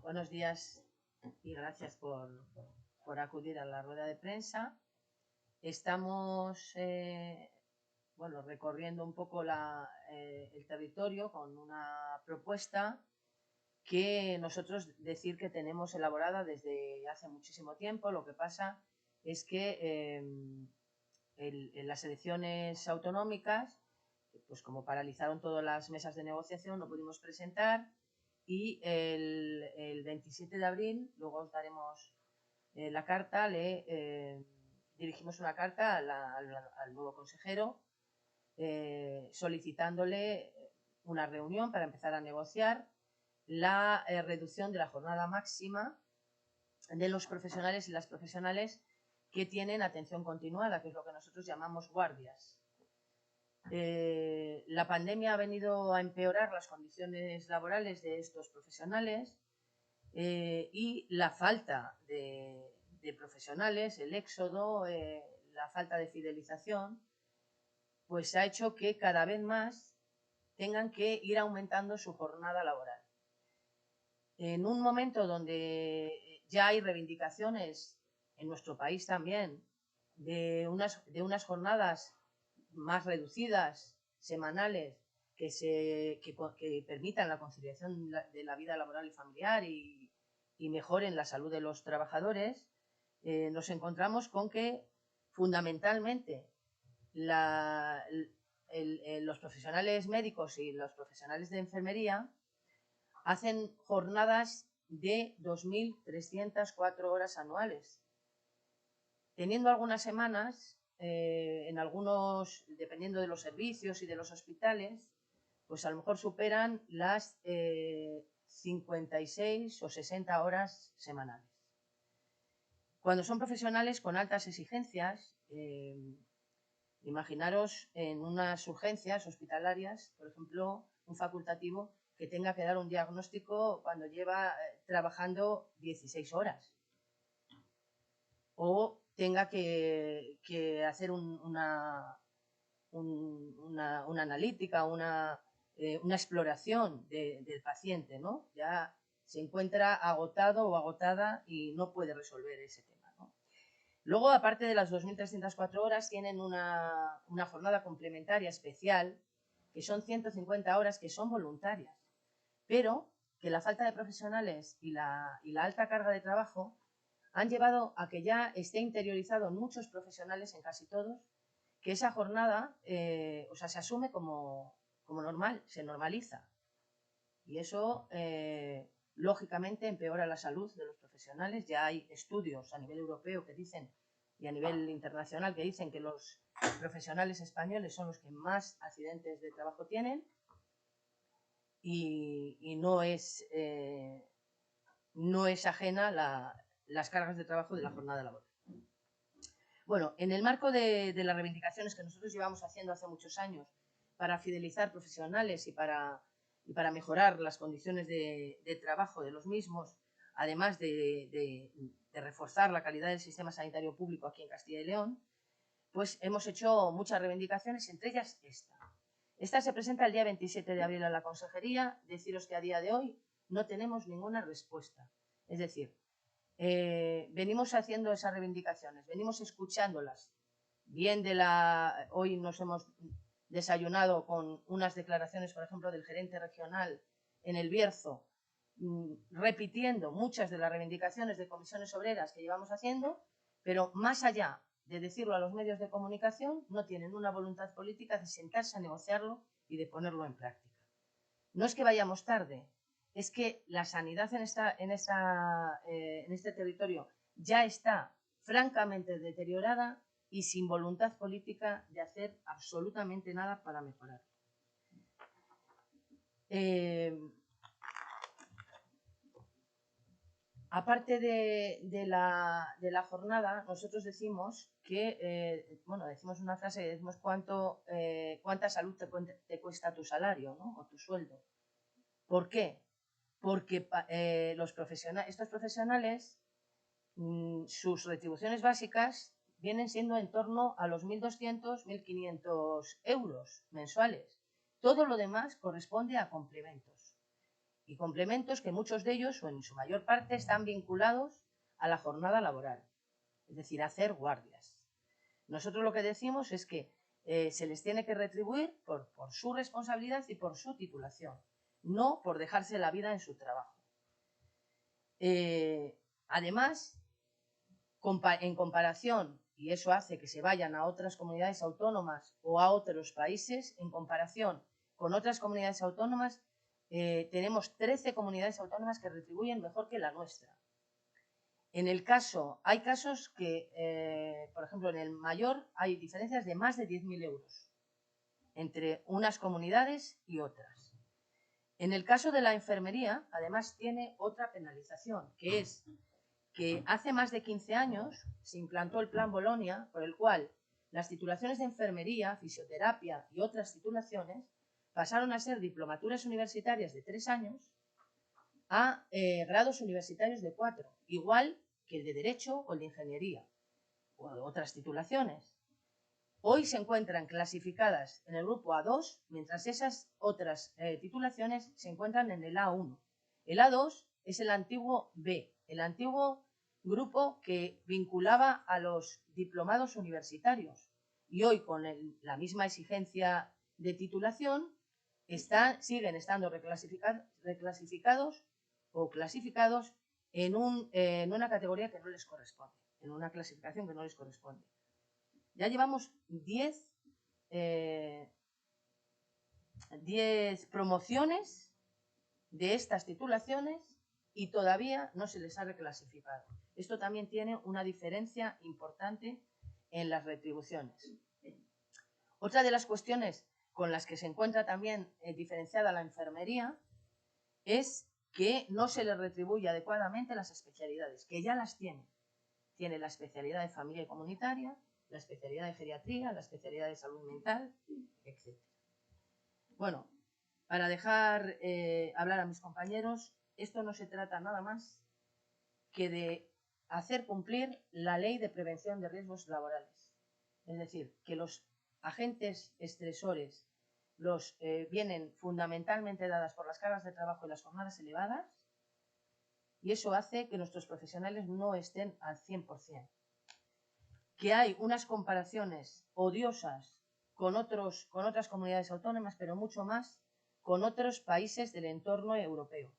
Buenos días y gracias por acudir a la rueda de prensa. Estamos recorriendo un poco el territorio con una propuesta que nosotros decir que tenemos elaborada desde hace muchísimo tiempo. Lo que pasa es que en las elecciones autonómicas, pues como paralizaron todas las mesas de negociación, no pudimos presentar. Y el 27 de abril, luego os daremos la carta, dirigimos una carta al nuevo consejero solicitándole una reunión para empezar a negociar la reducción de la jornada máxima de los profesionales y las profesionales que tienen atención continuada, que es lo que nosotros llamamos guardias. La pandemia ha venido a empeorar las condiciones laborales de estos profesionales y la falta de profesionales, el éxodo, la falta de fidelización, pues ha hecho que cada vez más tengan que ir aumentando su jornada laboral. En un momento donde ya hay reivindicaciones en nuestro país también de unas jornadas más reducidas, semanales, que permitan la conciliación de la vida laboral y familiar y mejoren la salud de los trabajadores, nos encontramos con que fundamentalmente los profesionales médicos y los profesionales de enfermería hacen jornadas de 2.304 horas anuales, teniendo algunas semanas, en algunos, dependiendo de los servicios y de los hospitales, pues a lo mejor superan las 56 o 60 horas semanales. Cuando son profesionales con altas exigencias, imaginaros en unas urgencias hospitalarias, por ejemplo, un facultativo que tenga que dar un diagnóstico cuando lleva trabajando 16 horas. O tenga que hacer una analítica, una exploración del paciente, ¿no? Ya se encuentra agotado o agotada y no puede resolver ese tema, ¿no? Luego, aparte de las 2.304 horas, tienen una jornada complementaria especial, que son 150 horas que son voluntarias, pero que la falta de profesionales y la alta carga de trabajo han llevado a que ya esté interiorizado en muchos profesionales, en casi todos, que esa jornada se asume como normal, se normaliza. Y eso, lógicamente, empeora la salud de los profesionales. Ya hay estudios a nivel europeo que dicen, y a nivel internacional, que dicen que los profesionales españoles son los que más accidentes de trabajo tienen y no es ajena las cargas de trabajo de la jornada laboral. Bueno, en el marco de las reivindicaciones que nosotros llevamos haciendo hace muchos años para fidelizar profesionales y para mejorar las condiciones de trabajo de los mismos, además de reforzar la calidad del sistema sanitario público aquí en Castilla y León, pues hemos hecho muchas reivindicaciones, entre ellas esta. Esta se presenta el día 27 de abril a la consejería. Deciros que a día de hoy no tenemos ninguna respuesta. Es decir, venimos haciendo esas reivindicaciones, venimos escuchándolas. Bien hoy nos hemos desayunado con unas declaraciones, por ejemplo, del gerente regional en El Bierzo, repitiendo muchas de las reivindicaciones de comisiones obreras que llevamos haciendo, pero más allá de decirlo a los medios de comunicación, no tienen una voluntad política de sentarse a negociarlo y de ponerlo en práctica. No es que vayamos tarde, es que la sanidad en este territorio ya está francamente deteriorada y sin voluntad política de hacer absolutamente nada para mejorarlo. Aparte de la jornada, nosotros decimos que, decimos una frase, decimos cuánta salud te cuesta tu salario, ¿no? O tu sueldo. ¿Por qué? Porque estos profesionales, sus retribuciones básicas vienen siendo en torno a los 1.200, 1.500 euros mensuales. Todo lo demás corresponde a complementos. y complementos que muchos de ellos, o en su mayor parte, están vinculados a la jornada laboral, es decir, a hacer guardias. Nosotros lo que decimos es que se les tiene que retribuir por su responsabilidad y por su titulación, no por dejarse la vida en su trabajo. Además, en comparación, y eso hace que se vayan a otras comunidades autónomas o a otros países, en comparación con otras comunidades autónomas, tenemos 13 comunidades autónomas que retribuyen mejor que la nuestra. Hay casos que, por ejemplo, en el mayor hay diferencias de más de 10.000 euros entre unas comunidades y otras. En el caso de la enfermería, además, tiene otra penalización, que es que hace más de 15 años se implantó el Plan Bolonia, por el cual las titulaciones de enfermería, fisioterapia y otras titulaciones pasaron a ser diplomaturas universitarias de 3 años a grados universitarios de 4, igual que el de Derecho o el de Ingeniería o otras titulaciones. Hoy se encuentran clasificadas en el grupo A2, mientras esas otras titulaciones se encuentran en el A1. El A2 es el antiguo B, el antiguo grupo que vinculaba a los diplomados universitarios. Y hoy, con la misma exigencia de titulación, siguen estando reclasificados o clasificados en una categoría que no les corresponde, en una clasificación que no les corresponde. Ya llevamos 10 promociones de estas titulaciones y todavía no se les ha reclasificado. Esto también tiene una diferencia importante en las retribuciones. Otra de las cuestiones con las que se encuentra también diferenciada la enfermería es que no se le retribuye adecuadamente las especialidades, que ya las tiene. Tiene la especialidad de familia y comunitaria, la especialidad de geriatría, la especialidad de salud mental, etc. Bueno, para dejar hablar a mis compañeros, esto no se trata nada más que de hacer cumplir la ley de prevención de riesgos laborales. Es decir, que los agentes estresores vienen fundamentalmente dadas por las cargas de trabajo y las jornadas elevadas, y eso hace que nuestros profesionales no estén al 100%. Que hay unas comparaciones odiosas con otras comunidades autónomas, pero mucho más con otros países del entorno europeo.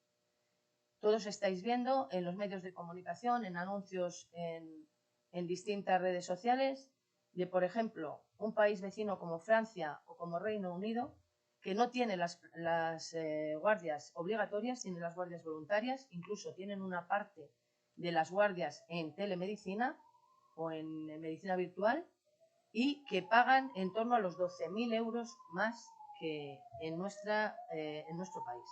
Todos estáis viendo en los medios de comunicación, en anuncios en distintas redes sociales, de, por ejemplo, un país vecino como Francia o como Reino Unido, que no tiene las guardias obligatorias, tiene las guardias voluntarias, incluso tienen una parte de las guardias en telemedicina o en medicina virtual, y que pagan en torno a los 12.000 euros más que en nuestro país.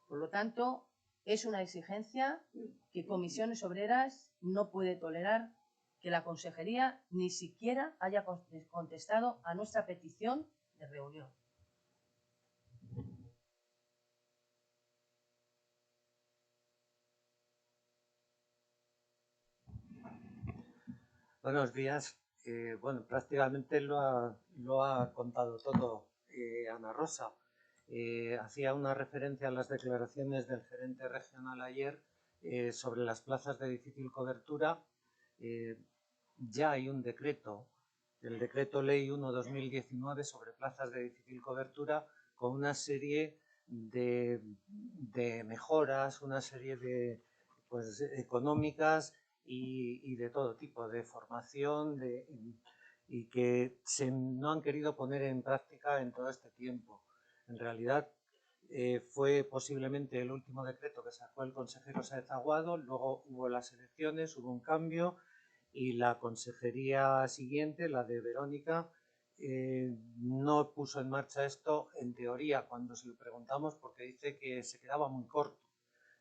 Por lo tanto, es una exigencia que Comisiones Obreras no puede tolerar que la Consejería ni siquiera haya contestado a nuestra petición de reunión. Buenos días. Bueno, prácticamente lo ha contado todo Ana Rosa. Hacía una referencia a las declaraciones del gerente regional ayer sobre las plazas de difícil cobertura. Ya hay un decreto, el decreto ley 1/2019 sobre plazas de difícil cobertura, con una serie de mejoras, una serie de económicas y de todo tipo, de formación y que no han querido poner en práctica en todo este tiempo. En realidad fue posiblemente el último decreto que sacó el consejero Sáez Aguado, luego hubo las elecciones, hubo un cambio y la consejería siguiente, la de Verónica, no puso en marcha esto en teoría cuando se lo preguntamos, porque dice que se quedaba muy corto.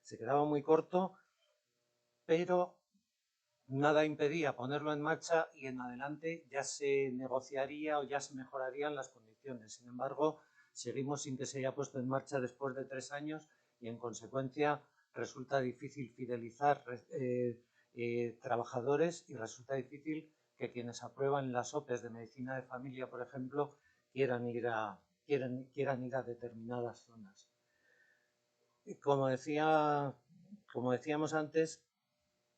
Se quedaba muy corto, pero nada impedía ponerlo en marcha y en adelante ya se negociaría o ya se mejorarían las condiciones. Sin embargo, seguimos sin que se haya puesto en marcha después de 3 años y, en consecuencia, resulta difícil fidelizar trabajadores y resulta difícil que quienes aprueban las OPEs de medicina de familia, por ejemplo, quieran ir a determinadas zonas. Como decíamos antes,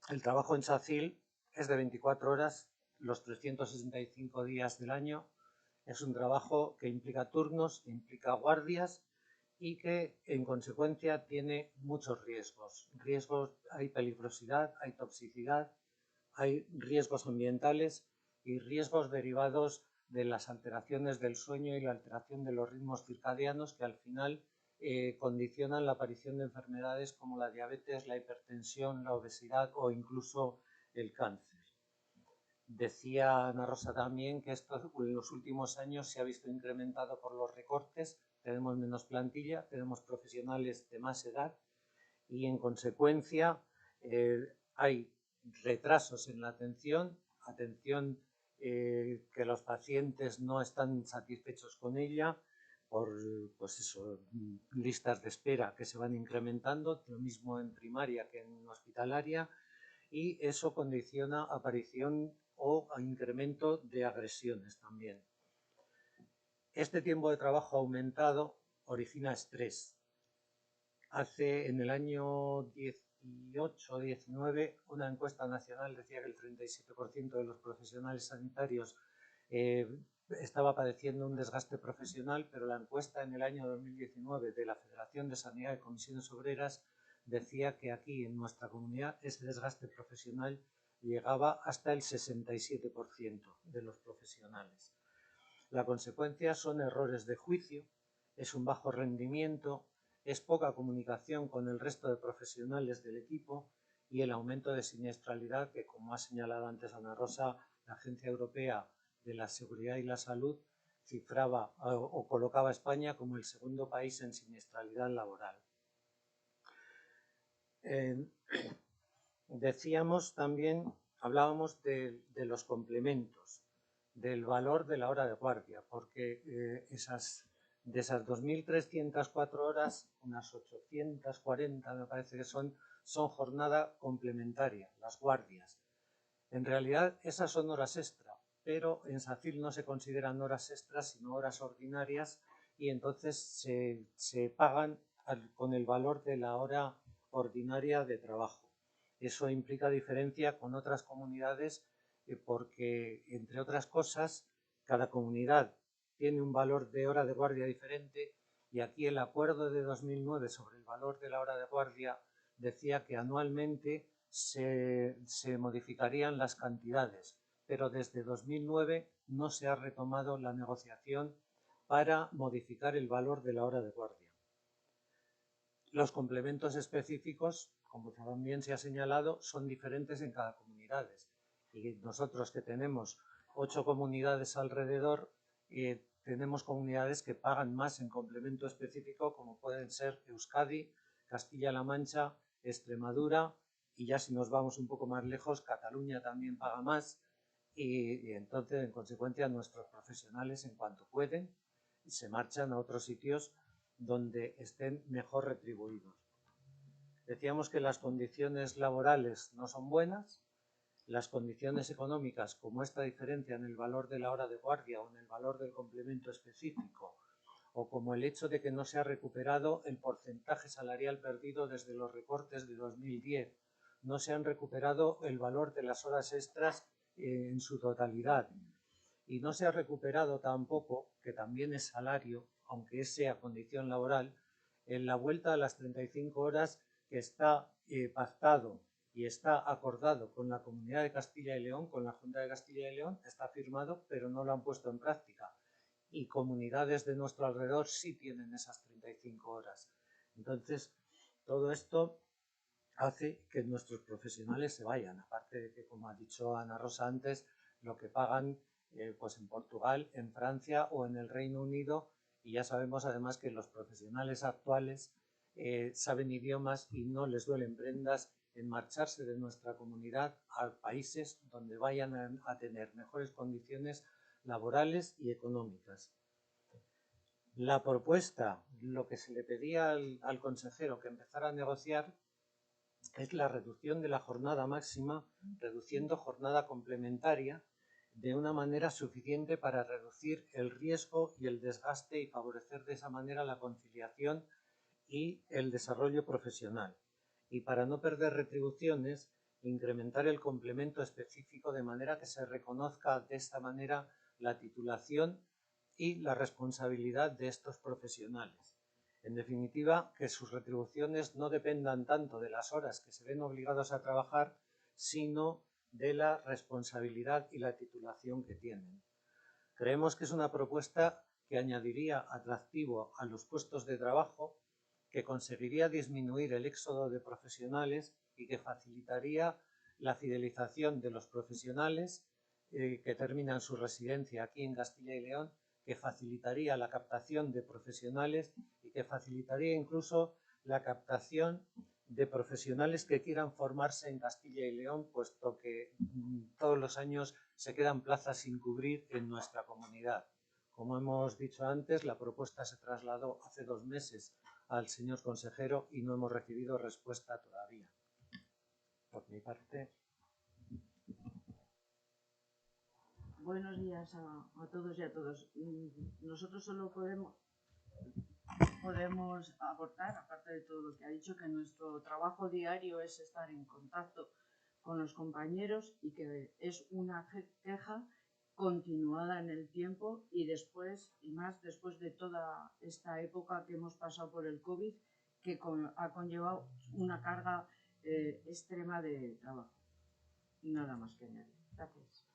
el trabajo en SACIL es de 24 horas los 365 días del año. Es un trabajo que implica turnos, implica guardias y que en consecuencia tiene muchos riesgos. Hay peligrosidad, hay toxicidad, hay riesgos ambientales y riesgos derivados de las alteraciones del sueño y la alteración de los ritmos circadianos que al final condicionan la aparición de enfermedades como la diabetes, la hipertensión, la obesidad o incluso el cáncer. Decía Ana Rosa también que esto en los últimos años se ha visto incrementado por los recortes, tenemos menos plantilla, tenemos profesionales de más edad y en consecuencia hay retrasos en la atención que los pacientes no están satisfechos con ella por pues eso, listas de espera que se van incrementando, lo mismo en primaria que en hospitalaria, y eso condiciona aparición o incremento de agresiones también. Este tiempo de trabajo aumentado origina estrés. En el año 18-19 una encuesta nacional decía que el 37% de los profesionales sanitarios estaba padeciendo un desgaste profesional, pero la encuesta en el año 2019 de la Federación de Sanidad y Comisiones Obreras decía que aquí en nuestra comunidad ese desgaste profesional llegaba hasta el 67% de los profesionales. La consecuencia son errores de juicio, es un bajo rendimiento, es poca comunicación con el resto de profesionales del equipo y el aumento de siniestralidad que, como ha señalado antes Ana Rosa, la Agencia Europea de la Seguridad y la Salud cifraba o colocaba a España como el segundo país en siniestralidad laboral. Decíamos también, hablábamos de los complementos, del valor de la hora de guardia, porque de esas 2.304 horas, unas 840 me parece que son jornada complementaria, las guardias. En realidad esas son horas extra, pero en SACIL no se consideran horas extras, sino horas ordinarias, y entonces se pagan con el valor de la hora ordinaria de trabajo. Eso implica diferencia con otras comunidades porque, entre otras cosas, cada comunidad tiene un valor de hora de guardia diferente y aquí el acuerdo de 2009 sobre el valor de la hora de guardia decía que anualmente se modificarían las cantidades, pero desde 2009 no se ha retomado la negociación para modificar el valor de la hora de guardia. Los complementos específicos, como también se ha señalado, son diferentes en cada comunidad. Y nosotros que tenemos 8 comunidades alrededor, tenemos comunidades que pagan más en complemento específico, como pueden ser Euskadi, Castilla-La Mancha, Extremadura, y ya si nos vamos un poco más lejos, Cataluña también paga más, y entonces, en consecuencia, nuestros profesionales, en cuanto pueden, se marchan a otros sitios donde estén mejor retribuidos. Decíamos que las condiciones laborales no son buenas, las condiciones económicas, como esta diferencia en el valor de la hora de guardia o en el valor del complemento específico, o como el hecho de que no se ha recuperado el porcentaje salarial perdido desde los recortes de 2010, no se han recuperado el valor de las horas extras en su totalidad, y no se ha recuperado tampoco, que también es salario, aunque sea condición laboral, en la vuelta a las 35 horas que está pactado y está acordado con la Comunidad de Castilla y León, con la Junta de Castilla y León, está firmado, pero no lo han puesto en práctica. Y comunidades de nuestro alrededor sí tienen esas 35 horas. Entonces, todo esto hace que nuestros profesionales se vayan, aparte de que, como ha dicho Ana Rosa antes, lo que pagan pues en Portugal, en Francia o en el Reino Unido, y ya sabemos además que los profesionales actuales saben idiomas y no les duelen prendas en marcharse de nuestra comunidad a países donde vayan a tener mejores condiciones laborales y económicas. La propuesta, lo que se le pedía al consejero que empezara a negociar, es la reducción de la jornada máxima, reduciendo jornada complementaria de una manera suficiente para reducir el riesgo y el desgaste y favorecer de esa manera la conciliación y el desarrollo profesional. Y para no perder retribuciones, incrementar el complemento específico de manera que se reconozca de esta manera la titulación y la responsabilidad de estos profesionales. En definitiva, que sus retribuciones no dependan tanto de las horas que se ven obligados a trabajar, sino de la responsabilidad y la titulación que tienen. Creemos que es una propuesta que añadiría atractivo a los puestos de trabajo, que conseguiría disminuir el éxodo de profesionales y que facilitaría la fidelización de los profesionales que terminan su residencia aquí en Castilla y León, que facilitaría la captación de profesionales y que facilitaría incluso la captación de profesionales que quieran formarse en Castilla y León, puesto que todos los años se quedan plazas sin cubrir en nuestra comunidad. Como hemos dicho antes, la propuesta se trasladó hace 2 meses al señor consejero y no hemos recibido respuesta todavía. Por mi parte. Buenos días a todos y a todas. Nosotros solo podemos aportar, aparte de todo lo que ha dicho, que nuestro trabajo diario es estar en contacto con los compañeros y que es una queja continuada en el tiempo y después, y más después de toda esta época que hemos pasado por el COVID, que ha conllevado una carga extrema de trabajo. Y nada más que añadir. Gracias.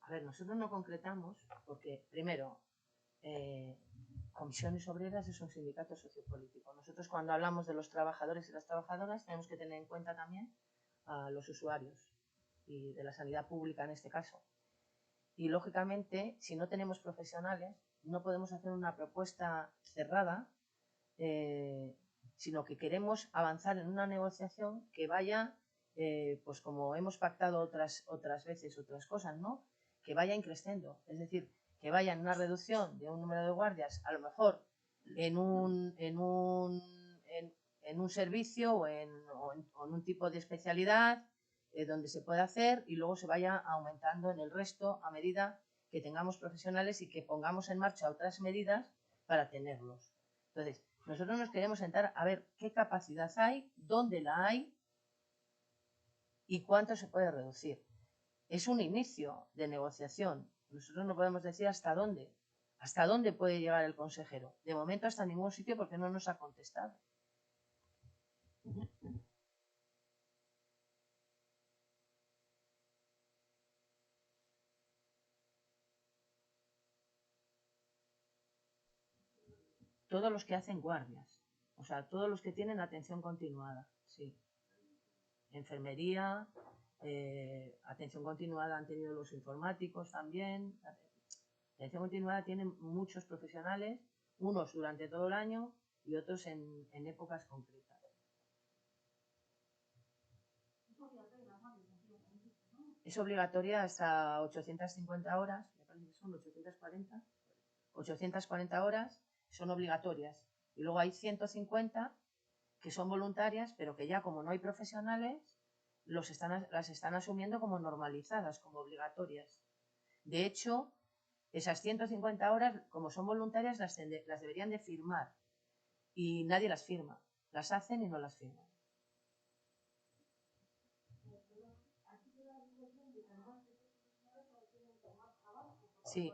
A ver, nosotros no concretamos porque, primero, Comisiones Obreras es un sindicato sociopolítico. Nosotros cuando hablamos de los trabajadores y las trabajadoras tenemos que tener en cuenta también a los usuarios y de la sanidad pública en este caso. Y lógicamente, si no tenemos profesionales, no podemos hacer una propuesta cerrada, sino que queremos avanzar en una negociación que vaya, pues como hemos pactado otras veces, otras cosas, ¿no? Que vaya increciendo, es decir, que vaya en una reducción de un número de guardias, a lo mejor en un servicio o en un tipo de especialidad donde se pueda hacer y luego se vaya aumentando en el resto a medida que tengamos profesionales y que pongamos en marcha otras medidas para tenerlos. Entonces, nosotros nos queremos sentar a ver qué capacidad hay, dónde la hay y cuánto se puede reducir. Es un inicio de negociación. Nosotros no podemos decir hasta dónde puede llegar el consejero. De momento hasta ningún sitio porque no nos ha contestado. Todos los que hacen guardias, o sea, todos los que tienen atención continuada, sí. Enfermería, atención continuada han tenido los informáticos también. Atención continuada tienen muchos profesionales, unos durante todo el año y otros en épocas concretas. Es obligatoria hasta 850 horas, me parece que son 840 horas son obligatorias. Y luego hay 150 que son voluntarias, pero que ya como no hay profesionales, las están asumiendo como normalizadas, como obligatorias. De hecho, esas 150 horas, como son voluntarias, las deberían de firmar. Y nadie las firma. Las hacen y no las firman. Sí.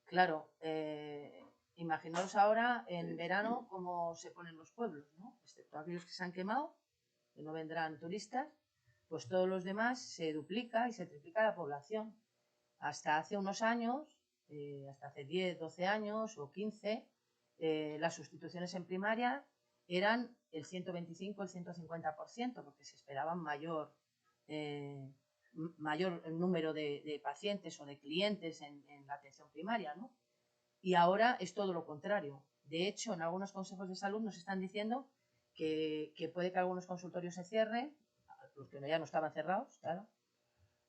Claro, imaginaos ahora en verano cómo se ponen los pueblos, ¿no? Excepto aquellos que se han quemado, que no vendrán turistas, pues todos los demás se duplica y se triplica la población. Hasta hace unos años, hasta hace 10, 12 años o 15, las sustituciones en primaria eran el 125, el 150%, porque se esperaban mayor número de pacientes o de clientes en la atención primaria, ¿no? Y ahora es todo lo contrario. De hecho, en algunos consejos de salud nos están diciendo que puede que algunos consultorios se cierren, los que ya no estaban cerrados, claro,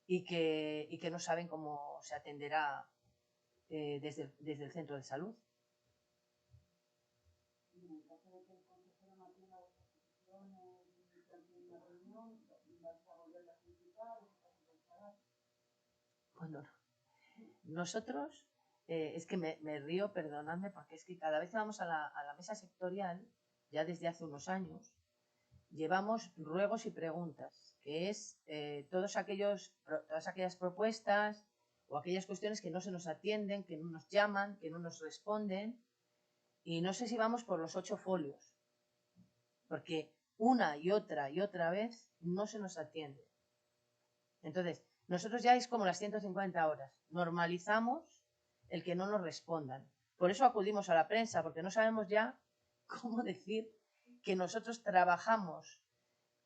y que no saben cómo se atenderá desde el centro de salud. Bueno, nosotros, es que me río, perdonadme, porque es que cada vez que vamos a la mesa sectorial, ya desde hace unos años, llevamos ruegos y preguntas, que es todas aquellas propuestas o aquellas cuestiones que no se nos atienden, que no nos llaman, que no nos responden, y no sé si vamos por los 8 folios, porque una y otra vez no se nos atiende. Entonces, nosotros ya es como las 150 horas, normalizamos el que no nos respondan. Por eso acudimos a la prensa, porque no sabemos ya cómo decir que nosotros trabajamos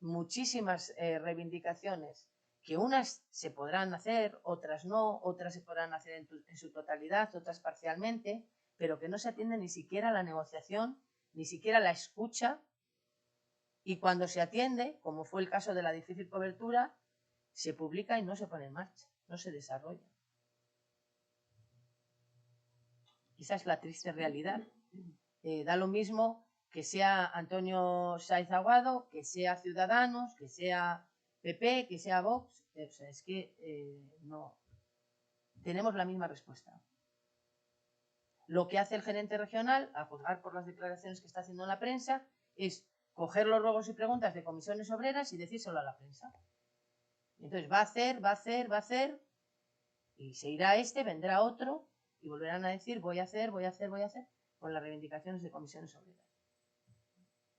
muchísimas reivindicaciones, que unas se podrán hacer, otras no, otras se podrán hacer en su totalidad, otras parcialmente, pero que no se atiende ni siquiera la negociación, ni siquiera la escucha, y cuando se atiende, como fue el caso de la difícil cobertura, se publica y no se pone en marcha, no se desarrolla. Esa es la triste realidad. Da lo mismo que sea Antonio Sáenz Aguado, que sea Ciudadanos, que sea PP, que sea Vox. O sea, es que no tenemos la misma respuesta. Lo que hace el gerente regional, a juzgar por las declaraciones que está haciendo en la prensa, es coger los ruegos y preguntas de comisiones obreras y decírselo a la prensa. Entonces va a hacer, y se irá vendrá otro, y volverán a decir voy a hacer, con las reivindicaciones de comisiones obreras.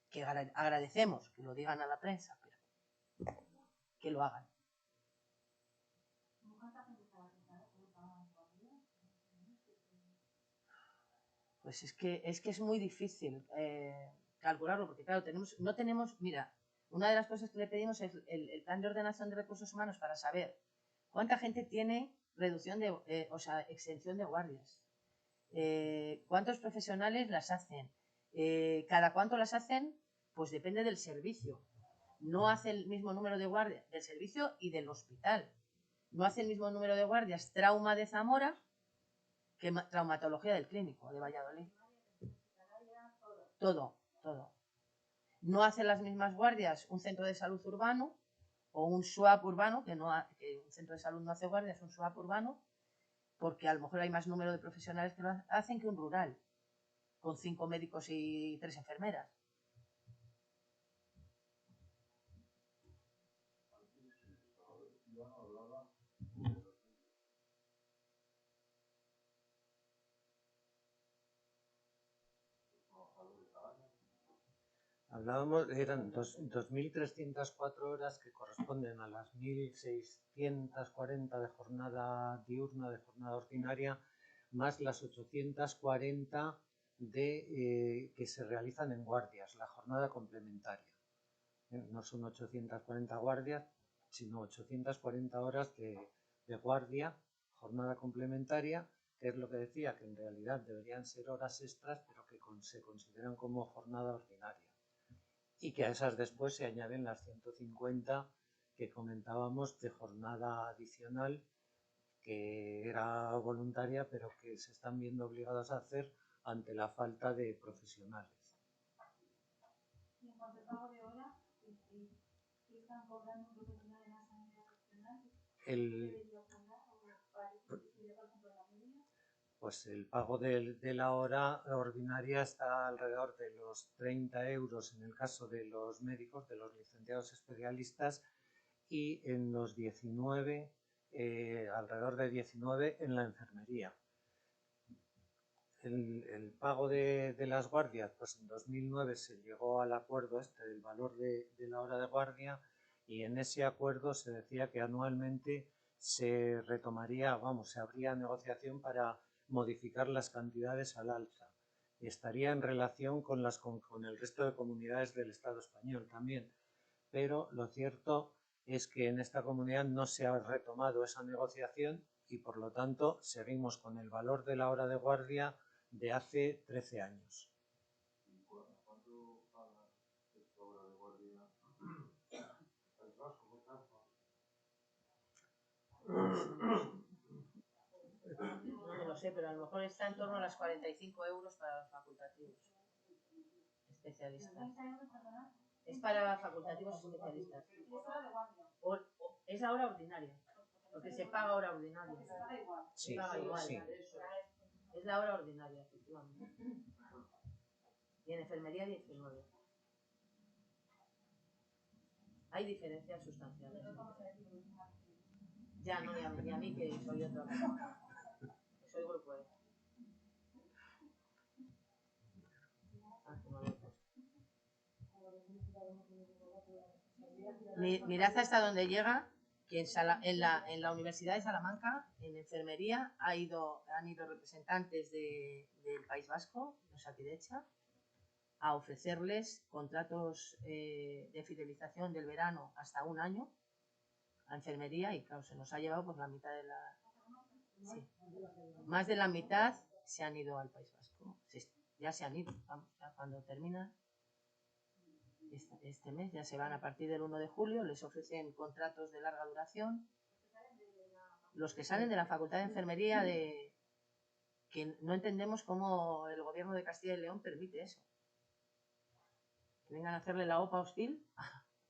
Que agradecemos que lo digan a la prensa, pero que lo hagan. Pues es que es muy difícil calcularlo, porque claro, no tenemos, mira, una de las cosas que le pedimos es el plan de ordenación de recursos humanos para saber cuánta gente tiene reducción exención de guardias, cuántos profesionales las hacen, cada cuánto las hacen, pues depende del servicio. No hace el mismo número de guardias del servicio y del hospital. No hace el mismo número de guardias trauma de Zamora que traumatología del clínico de Valladolid. Todo. No hace las mismas guardias un centro de salud urbano o un SWAP urbano, que un centro de salud no hace guardias, un SWAP urbano, porque a lo mejor hay más número de profesionales que lo hacen que un rural, con 5 médicos y 3 enfermeras. Hablábamos, eran 2.304 horas que corresponden a las 1.640 de jornada diurna, de jornada ordinaria, más las 840 que se realizan en guardias, la jornada complementaria. No son 840 guardias, sino 840 horas de guardia, jornada complementaria, que es lo que decía, que en realidad deberían ser horas extras, pero que se consideran como jornada ordinaria. Y que a esas después se añaden las 150 que comentábamos de jornada adicional, que era voluntaria, pero que se están viendo obligados a hacer ante la falta de profesionales. ¿Y en cuanto al pago de hora, qué están cobrando un profesional en la sanidad regional? ¿Qué debería cobrar? Pues el pago de la hora ordinaria está alrededor de los 30 euros en el caso de los médicos, de los licenciados especialistas, y en los 19, alrededor de 19 en la enfermería. El pago de las guardias, pues en 2009 se llegó al acuerdo del valor de la hora de guardia, y en ese acuerdo se decía que anualmente se retomaría, se habría negociación para modificar las cantidades al alza. Y estaría en relación con el resto de comunidades del Estado español también. Pero lo cierto es que en esta comunidad no se ha retomado esa negociación y por lo tanto seguimos con el valor de la hora de guardia de hace 13 años. ¿Cuánto paga esta hora de guardia? No me lo sé, pero a lo mejor está en torno a las 45 euros para los facultativos especialistas. Es para facultativos especialistas. Es la hora ordinaria, porque se paga hora ordinaria. Sí, Se paga igual. sí. Es la hora ordinaria, efectivamente. Y en enfermería 19. Hay diferencias sustanciales. Ya, no, ni a mí que soy otra persona. Soy grupo E. Mirad hasta dónde llega, que en la Universidad de Salamanca, en enfermería, han ido representantes del País Vasco, de Osakidetza, a ofrecerles contratos de fidelización del verano hasta un año a enfermería, y claro, se nos ha llevado pues la mitad de la... Sí. Más de la mitad se han ido al País Vasco. Ya se han ido, vamos, ya cuando termina este mes, ya se van a partir del 1 de julio, les ofrecen contratos de larga duración. Los que salen de la Facultad de Enfermería, que no entendemos cómo el gobierno de Castilla y León permite eso. Que vengan a hacerle la OPA hostil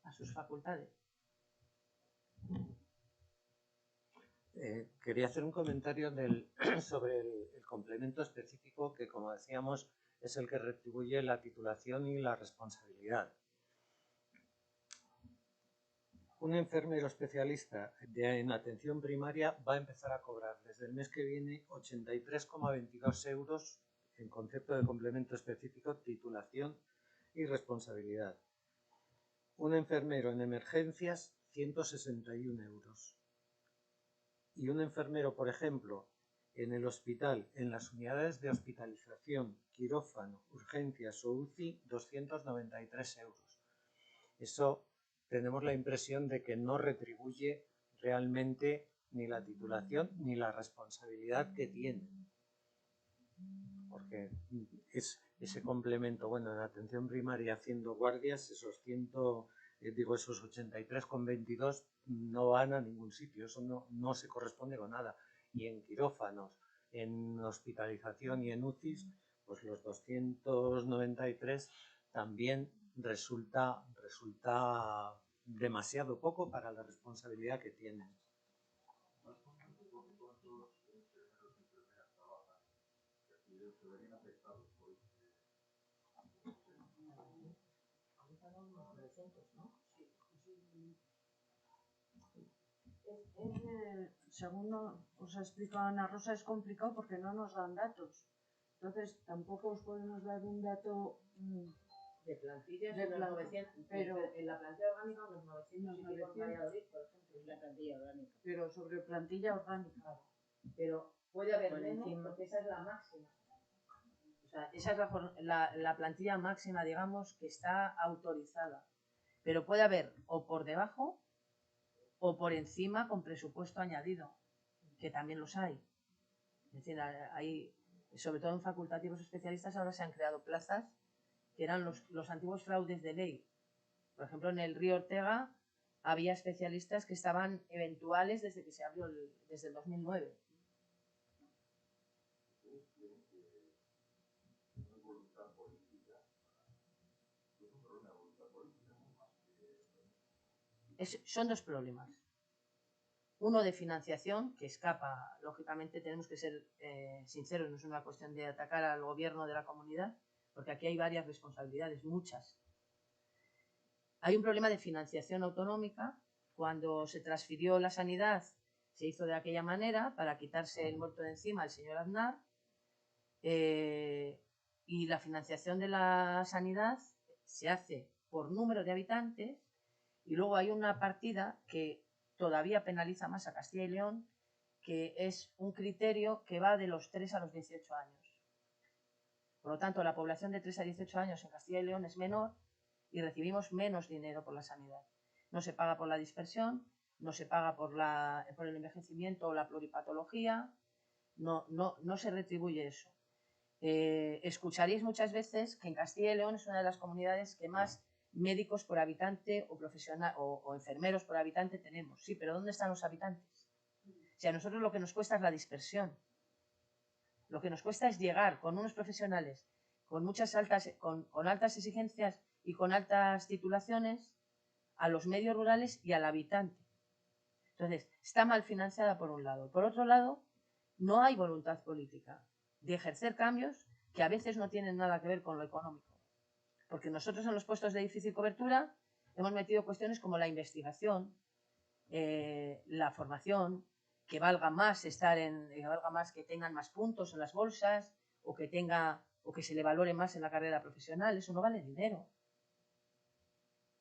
a sus facultades. Quería hacer un comentario sobre el complemento específico que, como decíamos, es el que retribuye la titulación y la responsabilidad. Un enfermero especialista en atención primaria va a empezar a cobrar desde el mes que viene 83,22 euros en concepto de complemento específico, titulación y responsabilidad. Un enfermero en emergencias, 161 euros. Y un enfermero, por ejemplo, en el hospital, en las unidades de hospitalización, quirófano, urgencias o UCI, 293 euros. Eso tenemos la impresión de que no retribuye realmente ni la titulación ni la responsabilidad que tienen. Porque es ese complemento, bueno, en atención primaria haciendo guardias, esos 83,22 no van a ningún sitio, eso no se corresponde con nada. Y en quirófanos, en hospitalización y en UCIs, pues los 293 también resulta demasiado poco para la responsabilidad que tienen. Según os ha explicado Ana Rosa, es complicado porque no nos dan datos. Entonces, tampoco os podemos dar un dato de plantillas, de 900, pero en la plantilla orgánica unos 900 y pico en Valladolid, por ejemplo, es la plantilla orgánica. Pero sobre plantilla orgánica. Claro. Pero puede haber menos, porque esa es la máxima. O sea, esa es la plantilla máxima, digamos, que está autorizada. Pero puede haber o por debajo o por encima con presupuesto añadido, que también los hay. Es decir, hay, sobre todo en facultativos especialistas, ahora se han creado plazas que eran los antiguos fraudes de ley. Por ejemplo, en el Río Ortega había especialistas que estaban eventuales desde que se abrió desde el 2009. Son dos problemas. Uno de financiación, que escapa, lógicamente tenemos que ser sinceros, no es una cuestión de atacar al gobierno de la comunidad, porque aquí hay varias responsabilidades, muchas. Hay un problema de financiación autonómica. Cuando se transfirió la sanidad, se hizo de aquella manera para quitarse el muerto de encima al señor Aznar, y la financiación de la sanidad se hace por número de habitantes, y luego hay una partida que todavía penaliza más a Castilla y León, que es un criterio que va de los 3 a los 18 años. Por lo tanto, la población de 3 a 18 años en Castilla y León es menor y recibimos menos dinero por la sanidad. No se paga por la dispersión, no se paga por el envejecimiento o la pluripatología, no se retribuye eso. Escucharéis muchas veces que en Castilla y León es una de las comunidades que más médicos por habitante o profesional o enfermeros por habitante tenemos. Sí, pero ¿dónde están los habitantes? Si a nosotros lo que nos cuesta es la dispersión. Lo que nos cuesta es llegar con unos profesionales con altas exigencias y con altas titulaciones a los medios rurales y al habitante. Entonces, está mal financiada por un lado. Por otro lado, no hay voluntad política de ejercer cambios que a veces no tienen nada que ver con lo económico. Porque nosotros en los puestos de difícil cobertura hemos metido cuestiones como la investigación, la formación, que valga más que tengan más puntos en las bolsas o que se le valore más en la carrera profesional. Eso no vale dinero.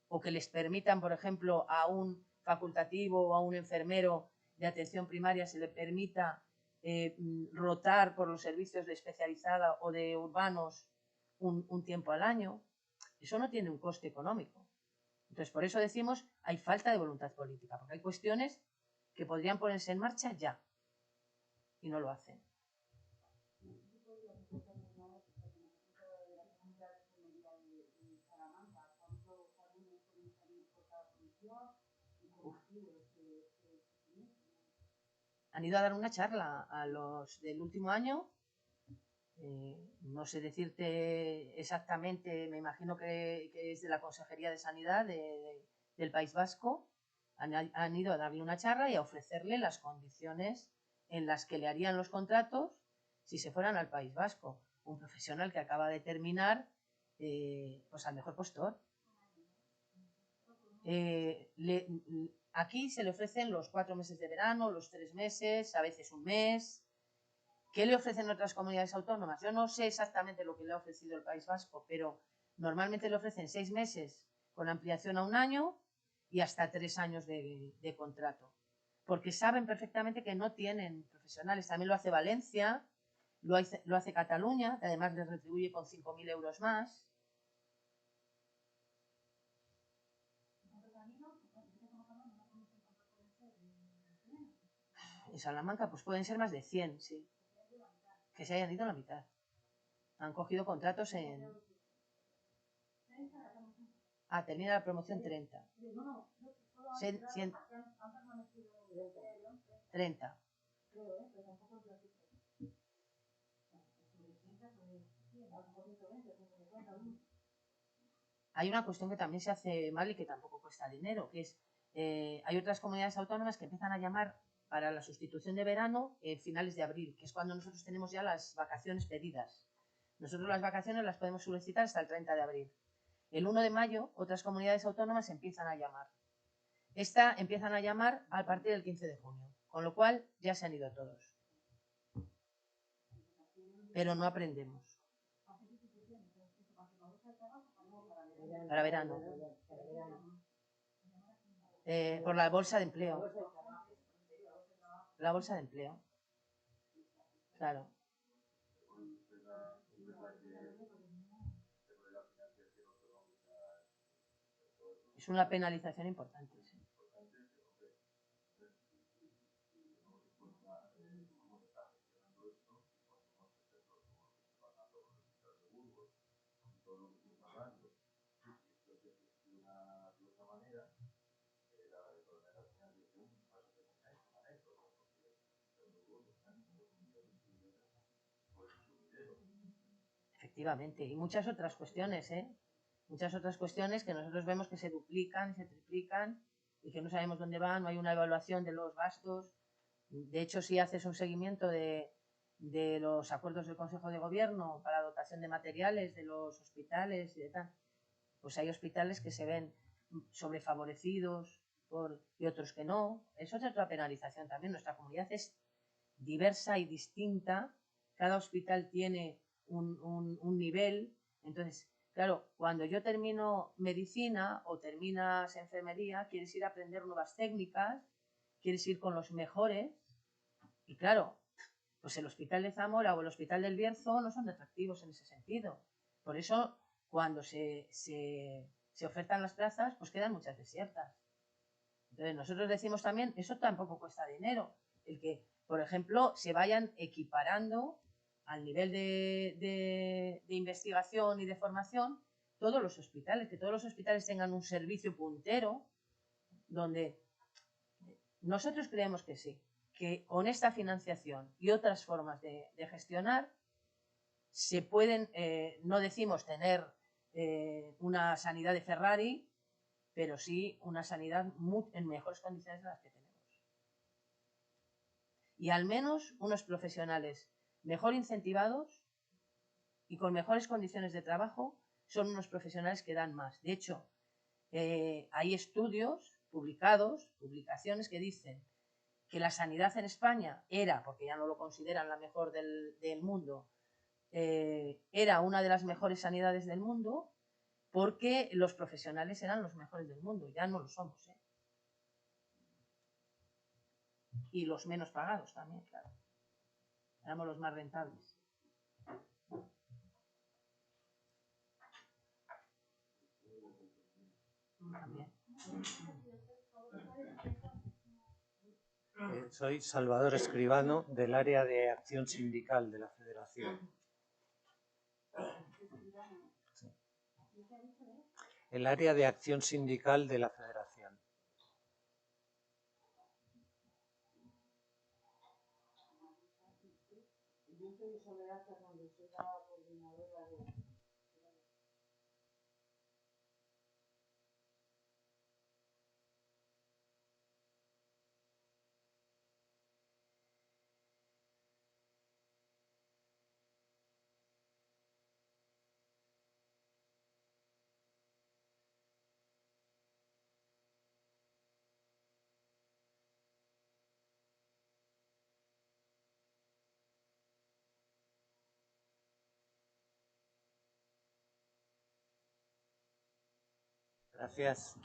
O que les permitan, por ejemplo, a un facultativo o a un enfermero de atención primaria se le permita rotar por los servicios de especializada o de urbanos un tiempo al año. Eso no tiene un coste económico. Entonces, por eso decimos, hay falta de voluntad política, porque hay cuestiones que podrían ponerse en marcha ya y no lo hacen. Han ido a dar una charla a los del último año. No sé decirte exactamente, me imagino que es de la Consejería de Sanidad del País Vasco. Han ido a darle una charla y a ofrecerle las condiciones en las que le harían los contratos si se fueran al País Vasco. Un profesional que acaba de terminar, pues al mejor postor. Aquí se le ofrecen los 4 meses de verano, los 3 meses, a veces un mes. ¿Qué le ofrecen otras comunidades autónomas? Yo no sé exactamente lo que le ha ofrecido el País Vasco, pero normalmente le ofrecen 6 meses con ampliación a 1 año y hasta 3 años de contrato. Porque saben perfectamente que no tienen profesionales. También lo hace Valencia, lo hace Cataluña, que además les retribuye con 5.000 euros más. En Salamanca pues pueden ser más de 100, sí. Que se hayan ido a la mitad. Han cogido contratos en... termina la promoción 30. 30. Hay una cuestión que también se hace mal y que tampoco cuesta dinero, que es, hay otras comunidades autónomas que empiezan a llamar para la sustitución de verano finales de abril, que es cuando nosotros tenemos ya las vacaciones pedidas. Nosotros las vacaciones las podemos solicitar hasta el 30 de abril. El 1 de mayo otras comunidades autónomas empiezan a llamar. Empiezan a llamar a partir del 15 de junio, con lo cual ya se han ido todos. Pero no aprendemos. Para verano. Por la bolsa de empleo. La bolsa de empleo. Claro. Es una penalización importante. Sí. Efectivamente, y muchas otras cuestiones, muchas otras cuestiones que nosotros vemos que se duplican, se triplican y que no sabemos dónde van, no hay una evaluación de los gastos. De hecho, si haces un seguimiento de los acuerdos del Consejo de Gobierno para dotación de materiales de los hospitales y de tal, pues hay hospitales que se ven sobrefavorecidos y otros que no. Eso es otra penalización también. Nuestra comunidad es diversa y distinta. Cada hospital tiene un nivel. Entonces, claro, cuando yo termino medicina o terminas enfermería, quieres ir a aprender nuevas técnicas, quieres ir con los mejores. Y claro, pues el hospital de Zamora o el hospital del Bierzo no son atractivos en ese sentido. Por eso, cuando se ofertan las plazas, pues quedan muchas desiertas. Entonces, nosotros decimos también, eso tampoco cuesta dinero. El que, por ejemplo, se vayan equiparando al nivel de investigación y de formación todos los hospitales, que todos los hospitales tengan un servicio puntero, donde nosotros creemos que sí, que con esta financiación y otras formas de gestionar se pueden, no decimos tener una sanidad de Ferrari, pero sí una sanidad en mejores condiciones de las que tenemos. Y al menos unos profesionales mejor incentivados y con mejores condiciones de trabajo son unos profesionales que dan más. De hecho, hay estudios publicaciones que dicen que la sanidad en España era, porque ya no lo consideran la mejor del mundo, era una de las mejores sanidades del mundo porque los profesionales eran los mejores del mundo. Ya no lo somos, ¿eh? Y los menos pagados también, claro. Éramos los más rentables. También. Soy Salvador Escribano, del área de acción sindical de la Federación. Sí. El área de acción sindical de la Federación. Yo soy Soledad Fernández, soy la coordinadora de... Gracias.